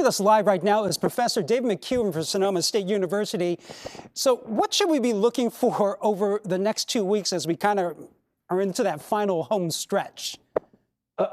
us live right now is Professor David McCuan from Sonoma State University. So what should we be looking for over the next 2 weeks as we kind of are into that final home stretch?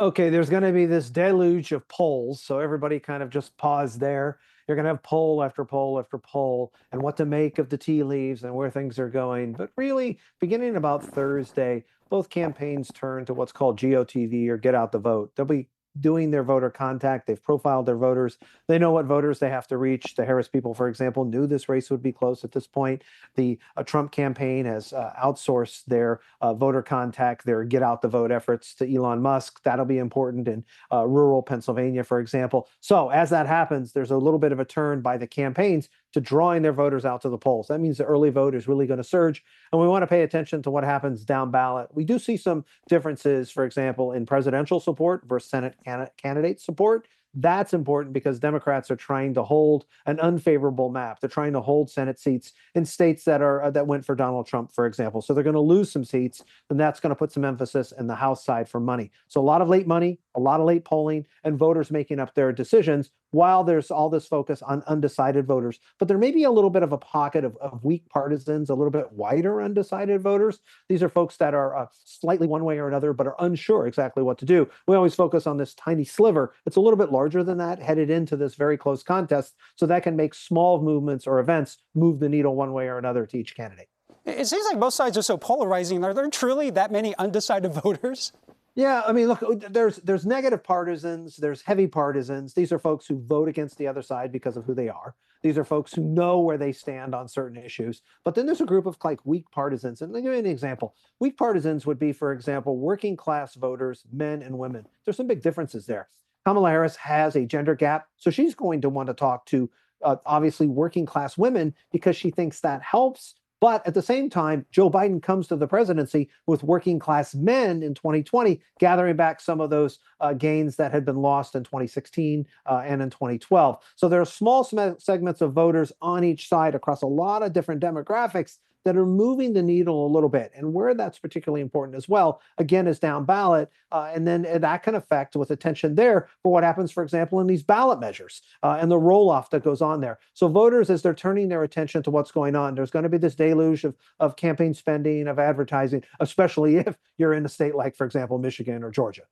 Okay, there's going to be this deluge of polls, so everybody kind of just pause there. You're going to have poll after poll after poll, and what to make of the tea leaves and where things are going. But really, beginning about Thursday, both campaigns turn to what's called GOTV, or get out the vote. They'll be doing their voter contact. They've profiled their voters. They know what voters they have to reach. The Harris people, for example, knew this race would be close at this point. The Trump campaign has outsourced their voter contact, their get out the vote efforts to Elon Musk. That'll be important in rural Pennsylvania, for example. So as that happens, there's a little bit of a turn by the campaigns to drawing their voters out to the polls. That means the early vote is really going to surge, and we want to pay attention to what happens down ballot. We do see some differences, for example, in presidential support versus Senate candidate support. That's important because Democrats are trying to hold an unfavorable map. They're trying to hold Senate seats in states that went for Donald Trump, for example. So they're going to lose some seats, and that's going to put some emphasis in the House side for money. So a lot of late money, a lot of late polling, and voters making up their decisions while there's all this focus on undecided voters. But there may be a little bit of a pocket of weak partisans, a little bit wider undecided voters. These are folks that are slightly one way or another, but are unsure exactly what to do. We always focus on this tiny sliver. It's a little bit larger than that, headed into this very close contest. So that can make small movements or events move the needle one way or another to each candidate. It seems like both sides are so polarizing. Are there truly that many undecided voters? Yeah, I mean, look, there's negative partisans, there's heavy partisans. These are folks who vote against the other side because of who they are. These are folks who know where they stand on certain issues. But then there's a group of like weak partisans. And let me give you an example. Weak partisans would be, for example, working class voters, men and women. There's some big differences there. Kamala Harris has a gender gap, so she's going to want to talk to obviously working class women because she thinks that helps. But at the same time, Joe Biden comes to the presidency with working class men in 2020, gathering back some of those gains that had been lost in 2016 and in 2012. So there are small segments of voters on each side across a lot of different demographics that are moving the needle a little bit. And where that's particularly important as well, again, is down ballot. And then that can affect, with attention there, for what happens, for example, in these ballot measures and the roll-off that goes on there. So voters, as they're turning their attention to what's going on, there's going to be this deluge of campaign spending, of advertising, especially if you're in a state like, for example, Michigan or Georgia.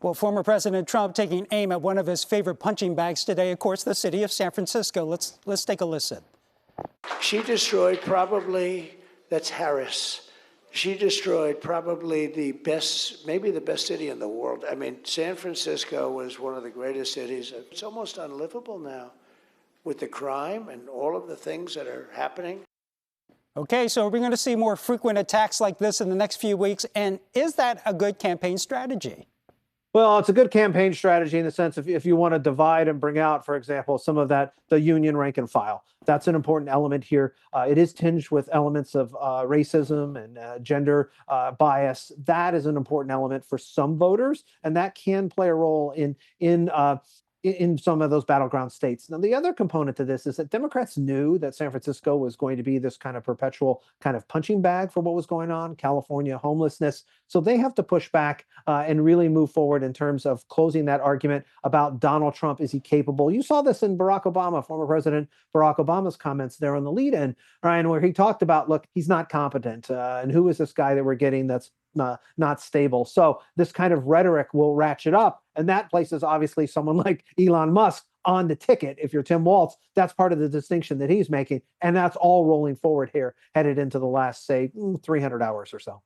Well, former President Trump taking aim at one of his favorite punching bags today, of course, the city of San Francisco. Let's take a listen. She destroyed probably, that's Harris. She destroyed probably the best, maybe the best city in the world. I mean, San Francisco was one of the greatest cities. It's almost unlivable now with the crime and all of the things that are happening. Okay, so we're going to see more frequent attacks like this in the next few weeks. And is that a good campaign strategy? Well, it's a good campaign strategy in the sense if you want to divide and bring out, for example, some of that, the union rank and file. That's an important element here. It is tinged with elements of racism and gender bias. That is an important element for some voters, and that can play a role in some of those battleground states. Now, the other component to this is that Democrats knew that San Francisco was going to be this kind of perpetual kind of punching bag for what was going on, California homelessness. So they have to push back and really move forward in terms of closing that argument about Donald Trump. Is he capable? You saw this in Barack Obama, former President Barack Obama's comments there on the lead-in, Ryan, where he talked about, look, he's not competent. And who is this guy that we're getting that's not stable? So this kind of rhetoric will ratchet up. And that places obviously someone like Elon Musk on the ticket. If you're Tim Walz, that's part of the distinction that he's making. And that's all rolling forward here, headed into the last, say, 300 hours or so.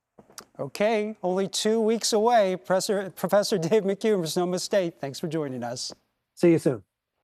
Okay, only 2 weeks away. Professor Dave McCuan from Sonoma State, thanks for joining us. See you soon.